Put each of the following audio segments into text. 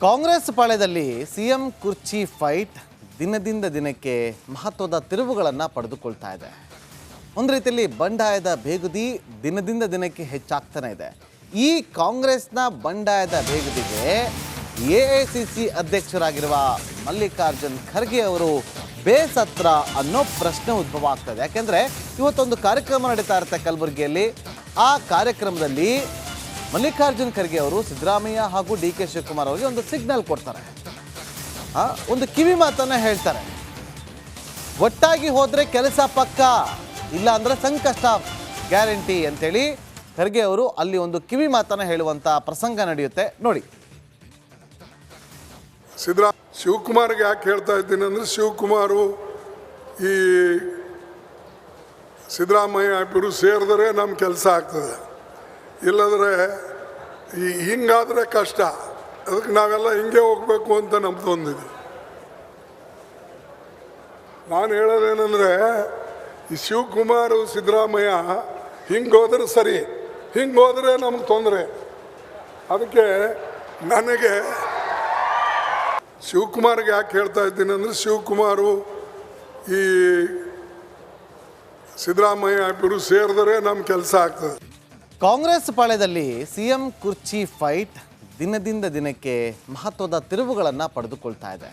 Congress ಪಾಳ್ಯದಲ್ಲಿ CM ಕುರ್ಚಿ fight ದಿನದಿಂದ ದಿನಕ್ಕೆ ಮಹತ್ವದ ತಿರುವುಗಳನ್ನು ಪಡೆದುಕೊಳ್ತಾ ಇದೆ. ಒಂದು ರೀತಿಯಲ್ಲಿ ಬಂಡಾಯದ ಬೇಗುದಿ ದಿನದಿಂದ ದಿನಕ್ಕೆ ಹೆಚ್ಚಾಗ್ತಾನೆ ಇದೆ. ಈ ಕಾಂಗ್ರೆಸ್ನ ಬಂಡಾಯದ ಬೇಗುದಿಗೆ ಎಐಸಿಸಿ ಅಧ್ಯಕ್ಷರಾಗಿರುವ ಮಲ್ಲಿಕಾರ್ಜುನ್ ಖರ್ಗೆ ಅವರು ಬೇಸತ್ರ ಅನ್ನೋ ಪ್ರಶ್ನೆ ಉದ್ಭವ ಆಗ್ತದೆ. ಯಾಕೆಂದರೆ ಇವತ್ತೊಂದು ಕಾರ್ಯಕ್ರಮ ನಡೀತಾ ಇರುತ್ತೆ ಕಲಬುರಗಿಯಲ್ಲಿ. ಆ ಕಾರ್ಯಕ್ರಮದಲ್ಲಿ ಮಲ್ಲಿಕಾರ್ಜುನ್ ಖರ್ಗೆ ಅವರು ಸಿದ್ದರಾಮಯ್ಯ ಹಾಗೂ ಡಿ.ಕೆ. ಶಿವಕುಮಾರ್ ಅವರಿಗೆ ಒಂದು ಸಿಗ್ನಲ್ ಕೊಡ್ತಾರೆ, ಒಂದು ಕಿವಿ ಮಾತನ್ನ ಹೇಳ್ತಾರೆ. ಒಟ್ಟಾಗಿ ಹೋದರೆ ಕೆಲಸ ಪಕ್ಕ, ಇಲ್ಲ ಅಂದರೆ ಸಂಕಷ್ಟ ಗ್ಯಾರಂಟಿ ಅಂತೇಳಿ ಖರ್ಗೆ ಅವರು ಅಲ್ಲಿ ಒಂದು ಕಿವಿ ಮಾತನ್ನ ಹೇಳುವಂಥ ಪ್ರಸಂಗ ನಡೆಯುತ್ತೆ. ನೋಡಿ, ಶಿವಕುಮಾರ್ಗೆ ಯಾಕೆ ಹೇಳ್ತಾ ಇದ್ದೀನಿ ಅಂದರೆ, ಶಿವಕುಮಾರು ಈ ಸಿದ್ದರಾಮಯ್ಯ ಇಬ್ಬರು ಸೇರಿದ್ರೆ ನಮ್ಮ ಕೆಲಸ ಆಗ್ತದೆ, ಇಲ್ಲದ್ರೆ ಹಿಂಗಾದರೆ ಕಷ್ಟ, ಅದಕ್ಕೆ ನಾವೆಲ್ಲ ಹಿಂಗೆ ಹೋಗಬೇಕು ಅಂತ ನಮ್ದು ಒಂದಿದೆ. ನಾನು ಹೇಳೋದೇನೆಂದರೆ, ಈ ಶಿವಕುಮಾರು ಸಿದ್ದರಾಮಯ್ಯ ಹಿಂಗೆ ಹೋದ್ರೆ ಸರಿ, ಹಿಂಗೆ ಹೋದರೆ ನಮ್ಗೆ ತೊಂದರೆ. ಅದಕ್ಕೆ ನನಗೆ ಶಿವಕುಮಾರ್ಗೆ ಯಾಕೆ ಹೇಳ್ತಾ ಇದ್ದೀನಿ ಅಂದರೆ, ಶಿವಕುಮಾರು ಈ ಸಿದ್ದರಾಮಯ್ಯ ಇಬ್ಬರು ಸೇರಿದ್ರೆ ನಮ್ಮ ಕೆಲಸ ಆಗ್ತದೆ. ಕಾಂಗ್ರೆಸ್ ಪಾಳ್ಯದಲ್ಲಿ ಸಿಎಂ ಕುರ್ಚಿ ಫೈಟ್ ದಿನದಿಂದ ದಿನಕ್ಕೆ ಮಹತ್ವದ ತಿರುವುಗಳನ್ನು ಪಡೆದುಕೊಳ್ತಾ ಇದೆ.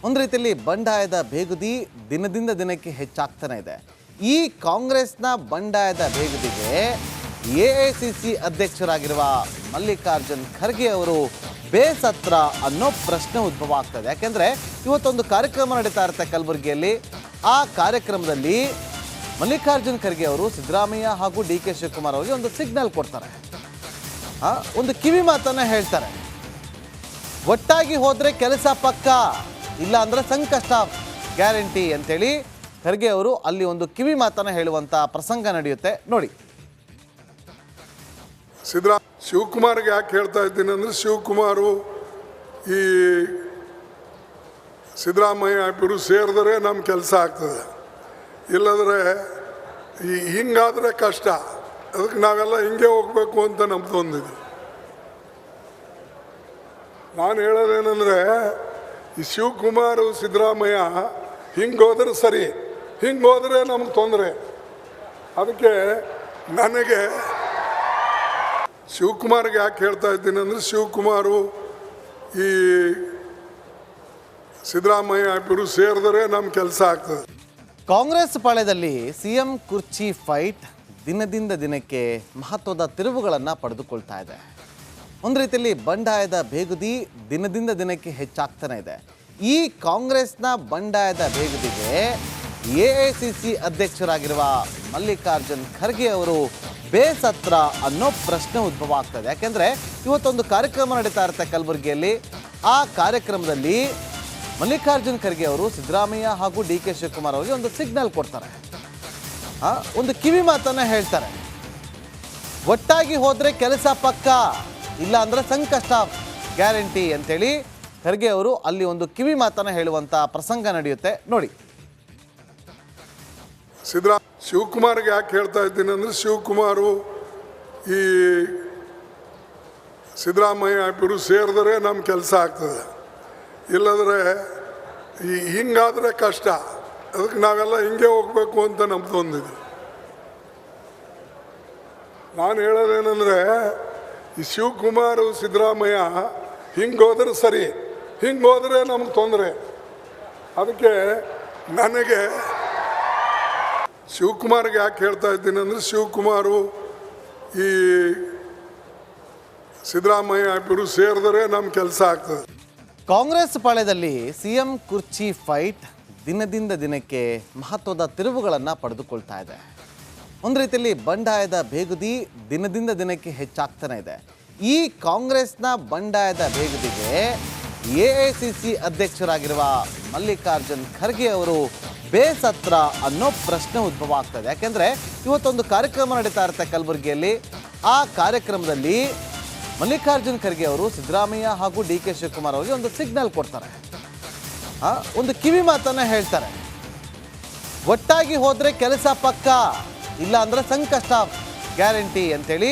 ಒಂದು ರೀತಿಯಲ್ಲಿ ಬಂಡಾಯದ ಬೇಗುದಿ ದಿನದಿಂದ ದಿನಕ್ಕೆ ಹೆಚ್ಚಾಗ್ತಾನೆ ಇದೆ. ಈ ಕಾಂಗ್ರೆಸ್ನ ಬಂಡಾಯದ ಬೇಗುದಿಗೆ ಎಐಸಿಸಿ ಅಧ್ಯಕ್ಷರಾಗಿರುವ ಮಲ್ಲಿಕಾರ್ಜುನ್ ಖರ್ಗೆ ಅವರು ಬೇಸತ್ರ ಅನ್ನೋ ಪ್ರಶ್ನೆ ಉದ್ಭವ ಆಗ್ತದೆ. ಯಾಕೆಂದರೆ ಇವತ್ತೊಂದು ಕಾರ್ಯಕ್ರಮ ನಡೀತಾ ಇರುತ್ತೆ ಕಲಬುರಗಿಯಲ್ಲಿ. ಆ ಕಾರ್ಯಕ್ರಮದಲ್ಲಿ ಮಲ್ಲಿಕಾರ್ಜುನ್ ಖರ್ಗೆ ಅವರು ಸಿದ್ದರಾಮಯ್ಯ ಹಾಗೂ ಡಿ.ಕೆ. ಶಿವಕುಮಾರ್ ಅವರಿಗೆ ಒಂದು ಸಿಗ್ನಲ್ ಕೊಡ್ತಾರೆ, ಒಂದು ಕಿವಿ ಮಾತನ್ನ ಹೇಳ್ತಾರೆ. ಒಟ್ಟಾಗಿ ಹೋದರೆ ಕೆಲಸ ಪಕ್ಕ, ಇಲ್ಲ ಅಂದರೆ ಸಂಕಷ್ಟ ಗ್ಯಾರಂಟಿ ಅಂತೇಳಿ ಖರ್ಗೆ ಅವರು ಅಲ್ಲಿ ಒಂದು ಕಿವಿ ಮಾತನ್ನ ಹೇಳುವಂಥ ಪ್ರಸಂಗ ನಡೆಯುತ್ತೆ. ನೋಡಿ, ಶಿವಕುಮಾರ್ಗೆ ಯಾಕೆ ಹೇಳ್ತಾ ಇದ್ದೀನಿ ಅಂದರೆ, ಶಿವಕುಮಾರು ಈ ಸಿದ್ದರಾಮಯ್ಯ ಇಬ್ಬರು ಸೇರಿದ್ರೆ ನಮ್ಮ ಕೆಲಸ ಆಗ್ತದೆ, ಇಲ್ಲದ್ರೆ ಹಿಂಗಾದರೆ ಕಷ್ಟ, ಅದಕ್ಕೆ ನಾವೆಲ್ಲ ಹಿಂಗೆ ಹೋಗಬೇಕು ಅಂತ ನಮ್ದು ಒಂದಿದೆ. ನಾನು ಹೇಳೋದೇನೆಂದರೆ, ಈ ಶಿವಕುಮಾರು ಸಿದ್ದರಾಮಯ್ಯ ಹಿಂಗೆ ಹೋದ್ರೆ ಸರಿ, ಹಿಂಗೆ ಹೋದರೆ ನಮ್ಗೆ ತೊಂದರೆ. ಅದಕ್ಕೆ ನನಗೆ ಶಿವಕುಮಾರ್ಗೆ ಯಾಕೆ ಹೇಳ್ತಾ ಇದ್ದೀನಿ ಅಂದರೆ, ಶಿವಕುಮಾರು ಈ ಸಿದ್ದರಾಮಯ್ಯ ಇಬ್ಬರು ಸೇರಿದ್ರೆ ನಮ್ಮ ಕೆಲಸ ಆಗ್ತದೆ. ಕಾಂಗ್ರೆಸ್ ಪಾಳ್ಯದಲ್ಲಿ ಸಿಎಂ ಕುರ್ಚಿ ಫೈಟ್ ದಿನದಿಂದ ದಿನಕ್ಕೆ ಮಹತ್ವದ ತಿರುವುಗಳನ್ನು ಪಡೆದುಕೊಳ್ತಾ ಇದೆ. ಒಂದು ರೀತಿಯಲ್ಲಿ ಬಂಡಾಯದ ಬೇಗುದಿ ದಿನದಿಂದ ದಿನಕ್ಕೆ ಹೆಚ್ಚಾಗ್ತಾನೆ ಇದೆ. ಈ ಕಾಂಗ್ರೆಸ್ನ ಬಂಡಾಯದ ಬೇಗುದಿಗೆ ಎಐಸಿಸಿ ಅಧ್ಯಕ್ಷರಾಗಿರುವ ಮಲ್ಲಿಕಾರ್ಜುನ್ ಖರ್ಗೆ ಅವರು ಬೇಸತ್ರ ಅನ್ನೋ ಪ್ರಶ್ನೆ ಉದ್ಭವ ಆಗ್ತದೆ. ಯಾಕೆಂದರೆ ಇವತ್ತೊಂದು ಕಾರ್ಯಕ್ರಮ ನಡೀತಾ ಇರುತ್ತೆ ಕಲಬುರಗಿಯಲ್ಲಿ. ಆ ಕಾರ್ಯಕ್ರಮದಲ್ಲಿ ಮಲ್ಲಿಕಾರ್ಜುನ್ ಖರ್ಗೆ ಅವರು ಸಿದ್ದರಾಮಯ್ಯ ಹಾಗೂ ಡಿ.ಕೆ. ಶಿವಕುಮಾರ್ ಅವರಿಗೆ ಒಂದು ಸಿಗ್ನಲ್ ಕೊಡ್ತಾರೆ, ಒಂದು ಕಿವಿ ಮಾತನ್ನ ಹೇಳ್ತಾರೆ. ಒಟ್ಟಾಗಿ ಹೋದರೆ ಕೆಲಸ ಪಕ್ಕ, ಇಲ್ಲ ಅಂದರೆ ಸಂಕಷ್ಟ ಗ್ಯಾರಂಟಿ ಅಂತೇಳಿ ಖರ್ಗೆ ಅವರು ಅಲ್ಲಿ ಒಂದು ಕಿವಿ ಮಾತನ್ನ ಹೇಳುವಂಥ ಪ್ರಸಂಗ ನಡೆಯುತ್ತೆ. ನೋಡಿ, ಶಿವಕುಮಾರ್ಗೆ ಯಾಕೆ ಹೇಳ್ತಾ ಇದ್ದೀನಿ ಅಂದರೆ, ಶಿವಕುಮಾರು ಈ ಸಿದ್ದರಾಮಯ್ಯ ಇಬ್ಬರು ಸೇರಿದ್ರೆ ನಮ್ಮ ಕೆಲಸ ಆಗ್ತದೆ, ಇಲ್ಲದ್ರೆ ಹಿಂಗಾದರೆ ಕಷ್ಟ, ಅದಕ್ಕೆ ನಾವೆಲ್ಲ ಹಿಂಗೆ ಹೋಗಬೇಕು ಅಂತ ನಮ್ದು ಒಂದಿದೆ. ನಾನು ಹೇಳೋದೇನೆಂದರೆ, ಈ ಶಿವಕುಮಾರು ಸಿದ್ದರಾಮಯ್ಯ ಹಿಂಗೆ ಹೋದ್ರೆ ಸರಿ, ಹಿಂಗೆ ಹೋದರೆ ನಮ್ಗೆ ತೊಂದರೆ. ಅದಕ್ಕೆ ನನಗೆ ಶಿವಕುಮಾರ್ಗೆ ಯಾಕೆ ಹೇಳ್ತಾ ಇದ್ದೀನಿ ಅಂದರೆ, ಶಿವಕುಮಾರು ಈ ಸಿದ್ದರಾಮಯ್ಯ ಇಬ್ಬರು ಸೇರಿದ್ರೆ ನಮ್ಮ ಕೆಲಸ ಆಗ್ತದೆ. ಕಾಂಗ್ರೆಸ್ ಪಾಳ್ಯದಲ್ಲಿ ಸಿಎಂ ಕುರ್ಚಿ ಫೈಟ್ ದಿನದಿಂದ ದಿನಕ್ಕೆ ಮಹತ್ವದ ತಿರುವುಗಳನ್ನು ಪಡೆದುಕೊಳ್ತಾ ಇದೆ. ಒಂದು ರೀತಿಯಲ್ಲಿ ಬಂಡಾಯದ ಬೇಗುದಿ ದಿನದಿಂದ ದಿನಕ್ಕೆ ಹೆಚ್ಚಾಗ್ತಾನೆ ಇದೆ. ಈ ಕಾಂಗ್ರೆಸ್ನ ಬಂಡಾಯದ ಬೇಗುದಿಗೆ ಎಐಸಿಸಿ ಅಧ್ಯಕ್ಷರಾಗಿರುವ ಮಲ್ಲಿಕಾರ್ಜುನ್ ಖರ್ಗೆ ಅವರು ಬೇಸತ್ರ ಅನ್ನೋ ಪ್ರಶ್ನೆ ಉದ್ಭವ ಆಗ್ತದೆ. ಯಾಕೆಂದರೆ ಇವತ್ತೊಂದು ಕಾರ್ಯಕ್ರಮ ನಡೀತಾ ಇರುತ್ತೆ ಕಲಬುರಗಿಯಲ್ಲಿ. ಆ ಕಾರ್ಯಕ್ರಮದಲ್ಲಿ ಮಲ್ಲಿಕಾರ್ಜುನ್ ಖರ್ಗೆ ಅವರು ಸಿದ್ದರಾಮಯ್ಯ ಹಾಗೂ ಡಿ.ಕೆ. ಶಿವಕುಮಾರ್ ಅವರಿಗೆ ಒಂದು ಸಿಗ್ನಲ್ ಕೊಡ್ತಾರೆ, ಒಂದು ಕಿವಿ ಮಾತನ್ನ ಹೇಳ್ತಾರೆ. ಒಟ್ಟಾಗಿ ಹೋದರೆ ಕೆಲಸ ಪಕ್ಕ, ಇಲ್ಲ ಅಂದರೆ ಸಂಕಷ್ಟ ಗ್ಯಾರಂಟಿ ಅಂತೇಳಿ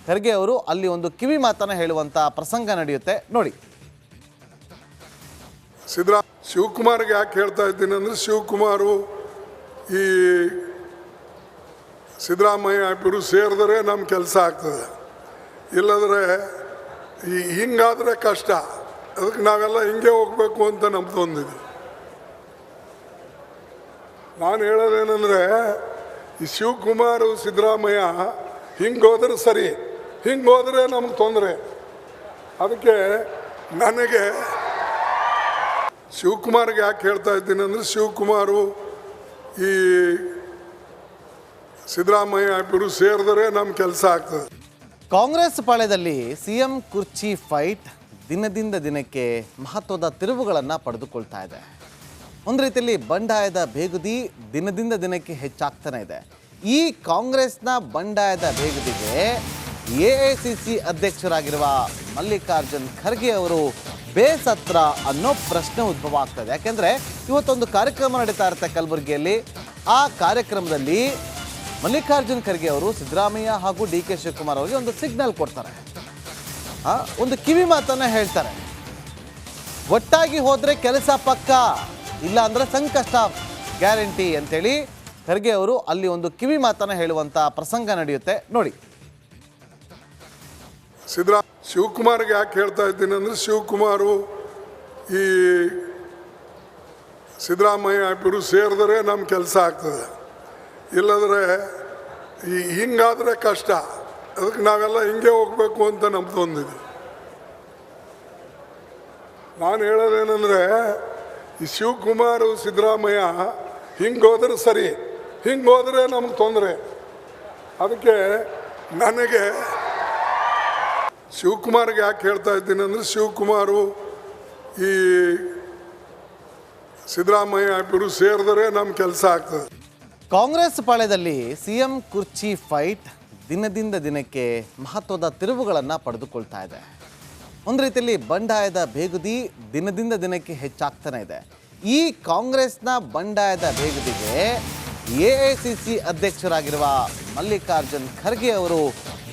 ಖರ್ಗೆ ಅವರು ಅಲ್ಲಿ ಒಂದು ಕಿವಿ ಮಾತನ್ನ ಹೇಳುವಂಥ ಪ್ರಸಂಗ ನಡೆಯುತ್ತೆ. ನೋಡಿ, ಶಿವಕುಮಾರ್ಗೆ ಯಾಕೆ ಹೇಳ್ತಾ ಇದ್ದೀನಿ ಅಂದರೆ ಶಿವಕುಮಾರು ಈ ಸಿದ್ದರಾಮಯ್ಯ ಇಬ್ಬರು ಸೇರಿದ್ರೆ ನಮ್ಮ ಕೆಲಸ ಆಗ್ತದೆ. ಇಲ್ಲದ್ರೆ ಹಿಂಗಾದರೆ ಕಷ್ಟ. ಅದಕ್ಕೆ ನಾವೆಲ್ಲ ಹಿಂಗೆ ಹೋಗಬೇಕು ಅಂತ ನಮ್ದು ಒಂದಿದೆ. ನಾನು ಹೇಳೋದೇನೆಂದರೆ ಈ ಶಿವಕುಮಾರು ಸಿದ್ದರಾಮಯ್ಯ ಹಿಂಗೋದ್ರೆ ಸರಿ, ಹಿಂಗೋದ್ರೆ ನಮ್ಗೆ ತೊಂದರೆ. ಅದಕ್ಕೆ ನನಗೆ ಶಿವಕುಮಾರ್ಗೆ ಯಾಕೆ ಹೇಳ್ತಾ ಇದ್ದೀನಿ ಅಂದರೆ ಶಿವಕುಮಾರು ಈ ಸಿದ್ದರಾಮಯ್ಯ ಇಬ್ಬರು ಸೇರಿದ್ರೆ ನಮ್ಮ ಕೆಲಸ ಆಗ್ತದೆ. ಕಾಂಗ್ರೆಸ್ ಪಾಳ್ಯದಲ್ಲಿ ಸಿಎಂ ಕುರ್ಚಿ ಫೈಟ್ ದಿನದಿಂದ ದಿನಕ್ಕೆ ಮಹತ್ವದ ತಿರುವುಗಳನ್ನು ಪಡೆದುಕೊಳ್ತಾ ಇದೆ. ಒಂದು ರೀತಿಯಲ್ಲಿ ಬಂಡಾಯದ ಬೇಗುದಿ ದಿನದಿಂದ ದಿನಕ್ಕೆ ಹೆಚ್ಚಾಗ್ತಾನೆ ಇದೆ. ಈ ಕಾಂಗ್ರೆಸ್ನ ಬಂಡಾಯದ ಬೇಗುದಿಗೆ AICC ಅಧ್ಯಕ್ಷರಾಗಿರುವ ಮಲ್ಲಿಕಾರ್ಜುನ್ ಖರ್ಗೆ ಅವರು ಬೇಸತ್ರ ಅನ್ನೋ ಪ್ರಶ್ನೆ ಉದ್ಭವ ಆಗ್ತದೆ. ಯಾಕೆಂದರೆ ಇವತ್ತೊಂದು ಕಾರ್ಯಕ್ರಮ ನಡೀತಾ ಇರುತ್ತೆ ಕಲಬುರಗಿಯಲ್ಲಿ. ಆ ಕಾರ್ಯಕ್ರಮದಲ್ಲಿ ಮಲ್ಲಿಕಾರ್ಜುನ್ ಖರ್ಗೆ ಅವರು ಸಿದ್ದರಾಮಯ್ಯ ಹಾಗೂ DK ಶಿವಕುಮಾರ್ ಅವರಿಗೆ ಒಂದು ಸಿಗ್ನಲ್ ಕೊಡ್ತಾರೆ, ಒಂದು ಕಿವಿ ಮಾತನ್ನು ಹೇಳ್ತಾರೆ. ಒಟ್ಟಾಗಿ ಹೋದರೆ ಕೆಲಸ ಪಕ್ಕ, ಇಲ್ಲ ಅಂದರೆ ಸಂಕಷ್ಟ ಗ್ಯಾರಂಟಿ ಅಂತೇಳಿ ಖರ್ಗೆ ಅವರು ಅಲ್ಲಿ ಒಂದು ಕಿವಿ ಮಾತನ್ನು ಹೇಳುವಂಥ ಪ್ರಸಂಗ ನಡೆಯುತ್ತೆ. ನೋಡಿ. ಶಿವಕುಮಾರ್ಗೆ ಯಾಕೆ ಹೇಳ್ತಾ ಇದ್ದೀನಿ ಅಂದರೆ ಶಿವಕುಮಾರು ಈ ಸಿದ್ದರಾಮಯ್ಯ ಇಬ್ಬರು ಸೇರಿದ್ರೆ ನಮ್ಮ ಕೆಲಸ ಆಗ್ತದೆ. ಇಲ್ಲದ್ರೆ ಹಿಂಗಾದರೆ ಕಷ್ಟ. ಅದಕ್ಕೆ ನಾವೆಲ್ಲ ಹಿಂಗೆ ಹೋಗಬೇಕು ಅಂತ ನಮ್ದು ಒಂದಿದೆ. ನಾನು ಹೇಳೋದೇನೆಂದರೆ ಈ ಶಿವಕುಮಾರು ಸಿದ್ದರಾಮಯ್ಯ ಹಿಂಗೋದ್ರೆ ಸರಿ, ಹಿಂಗೋದ್ರೆ ನಮ್ಗೆ ತೊಂದರೆ. ಅದಕ್ಕೆ ನನಗೆ ಶಿವಕುಮಾರ್ಗೆ ಯಾಕೆ ಹೇಳ್ತಾ ಇದ್ದೀನಿ ಅಂದರೆ ಶಿವಕುಮಾರು ಈ ಸಿದ್ದರಾಮಯ್ಯ ಇಬ್ಬರು ಸೇರಿದ್ರೆ ನಮ್ಮ ಕೆಲಸ ಆಗ್ತದೆ. ಕಾಂಗ್ರೆಸ್ ಪಾಳ್ಯದಲ್ಲಿ ಸಿಎಂ ಕುರ್ಚಿ ಫೈಟ್ ದಿನದಿಂದ ದಿನಕ್ಕೆ ಮಹತ್ವದ ತಿರುವುಗಳನ್ನು ಪಡೆದುಕೊಳ್ತಾ ಇದೆ. ಒಂದು ರೀತಿಯಲ್ಲಿ ಬಂಡಾಯದ ಬೇಗುದಿ ದಿನದಿಂದ ದಿನಕ್ಕೆ ಹೆಚ್ಚಾಗ್ತಾನೆ ಇದೆ. ಈ ಕಾಂಗ್ರೆಸ್ನ ಬಂಡಾಯದ ಬೇಗುದಿಗೆ AICC ಅಧ್ಯಕ್ಷರಾಗಿರುವ ಮಲ್ಲಿಕಾರ್ಜುನ್ ಖರ್ಗೆ ಅವರು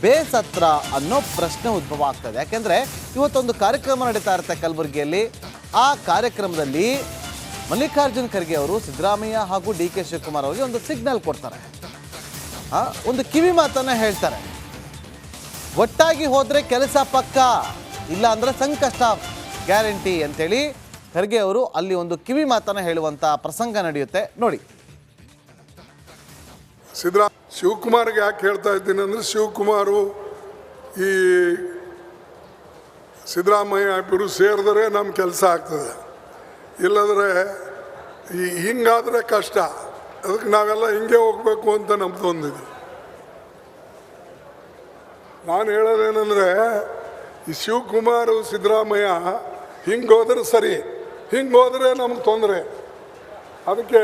ಬೇಸತ್ರ ಅನ್ನೋ ಪ್ರಶ್ನೆ ಉದ್ಭವ ಆಗ್ತದೆ. ಯಾಕೆಂದರೆ ಇವತ್ತೊಂದು ಕಾರ್ಯಕ್ರಮ ನಡೀತಾ ಇರುತ್ತೆ ಕಲಬುರಗಿಯಲ್ಲಿ. ಆ ಕಾರ್ಯಕ್ರಮದಲ್ಲಿ ಮಲ್ಲಿಕಾರ್ಜುನ್ ಖರ್ಗೆ ಅವರು ಸಿದ್ದರಾಮಯ್ಯ ಹಾಗೂ DK ಶಿವಕುಮಾರ್ ಅವರಿಗೆ ಒಂದು ಸಿಗ್ನಲ್ ಕೊಡ್ತಾರೆ, ಒಂದು ಕಿವಿ ಮಾತನ್ನು ಹೇಳ್ತಾರೆ. ಒಟ್ಟಾಗಿ ಹೋದರೆ ಕೆಲಸ ಪಕ್ಕ, ಇಲ್ಲ ಅಂದರೆ ಸಂಕಷ್ಟ ಗ್ಯಾರಂಟಿ ಅಂತೇಳಿ ಖರ್ಗೆ ಅವರು ಅಲ್ಲಿ ಒಂದು ಕಿವಿ ಮಾತನ್ನು ಹೇಳುವಂಥ ಪ್ರಸಂಗ ನಡೆಯುತ್ತೆ. ನೋಡಿ. ಶಿವಕುಮಾರ್ಗೆ ಯಾಕೆ ಹೇಳ್ತಾ ಇದ್ದೀನಿ ಅಂದರೆ ಶಿವಕುಮಾರು ಈ ಸಿದ್ದರಾಮಯ್ಯ ಇಬ್ಬರು ಸೇರಿದ್ರೆ ನಮ್ಮ ಕೆಲಸ ಆಗ್ತದೆ. ಇಲ್ಲದ್ರೆ ಹಿಂಗಾದರೆ ಕಷ್ಟ. ಅದಕ್ಕೆ ನಾವೆಲ್ಲ ಹಿಂಗೆ ಹೋಗಬೇಕು ಅಂತ ನಮ್ದು ಒಂದಿದೆ. ನಾನು ಹೇಳೋದೇನೆಂದರೆ ಈ ಶಿವಕುಮಾರು ಸಿದ್ದರಾಮಯ್ಯ ಹಿಂಗೋದ್ರೆ ಸರಿ, ಹಿಂಗೋದ್ರೆ ನಮ್ಗೆ ತೊಂದರೆ. ಅದಕ್ಕೆ